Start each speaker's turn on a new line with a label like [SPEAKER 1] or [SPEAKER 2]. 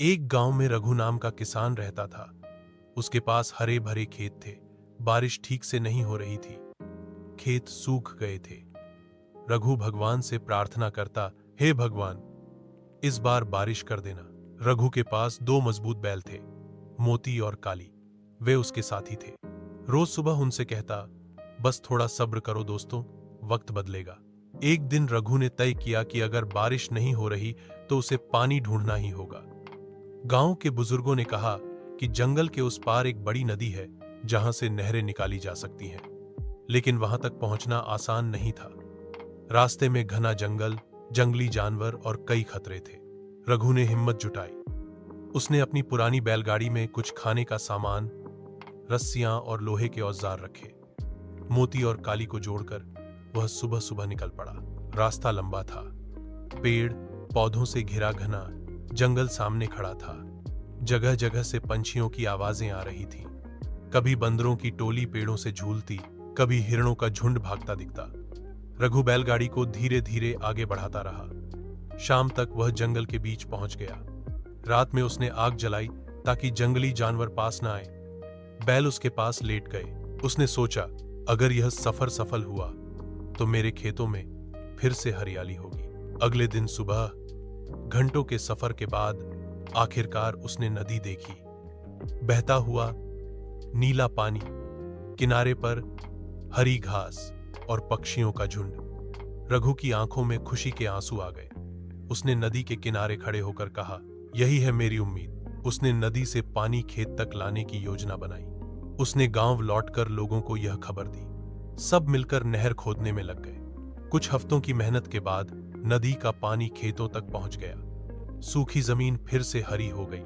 [SPEAKER 1] एक गांव में रघु नाम का किसान रहता था। उसके पास हरे भरे खेत थे। बारिश ठीक से नहीं हो रही थी। खेत सूख गए थे। रघु भगवान से प्रार्थना करता, हे भगवान, इस बार बारिश कर देना। रघु के पास दो मजबूत बैल थे, मोती और काली। वे उसके साथी थे। रोज सुबह उनसे कहता, बस थोड़ा सब्र करो दोस्तों, वक्त बदलेगा। एक दिन रघु ने तय किया कि अगर बारिश नहीं हो रही तो उसे पानी ढूंढना ही होगा। गांव के बुजुर्गों ने कहा कि जंगल के उस पार एक बड़ी नदी है जहां से नहरें निकाली जा सकती हैं, लेकिन वहां तक पहुंचना आसान नहीं था। रास्ते में घना जंगल, जंगली जानवर और कई खतरे थे। रघु ने हिम्मत जुटाई। उसने अपनी पुरानी बैलगाड़ी में कुछ खाने का सामान, रस्सियां और लोहे के औजार रखे। मोती और काली को जोड़कर वह सुबह सुबह निकल पड़ा। रास्ता लंबा था। पेड़ पौधों से घिरा घना जंगल सामने खड़ा था। जगह जगह से पंछियों की आवाजें आ रही थीं। कभी बंदरों की टोली पेड़ों से झूलती, कभी हिरणों का झुंड भागता दिखता। रघु बैलगाड़ी को धीरे धीरे आगे बढ़ाता रहा। शाम तक वह जंगल के बीच पहुंच गया। रात में उसने आग जलाई ताकि जंगली जानवर पास न आए। बैल उसके पास लेट गए। उसने सोचा, अगर यह सफर सफल हुआ तो मेरे खेतों में फिर से हरियाली होगी। अगले दिन सुबह, घंटों के सफर के बाद, आखिरकार उसने नदी देखी। बहता हुआ नीला पानी, किनारे पर हरी घास और पक्षियों का झुंड। रघु की आंखों में खुशी के आंसू आ गए। उसने नदी के किनारे खड़े होकर कहा, यही है मेरी उम्मीद। उसने नदी से पानी खेत तक लाने की योजना बनाई। उसने गांव लौटकर लोगों को यह खबर दी। सब मिलकर नहर खोदने में लग गए। कुछ हफ्तों की मेहनत के बाद नदी का पानी खेतों तक पहुंच गया। सूखी जमीन फिर से हरी हो गई।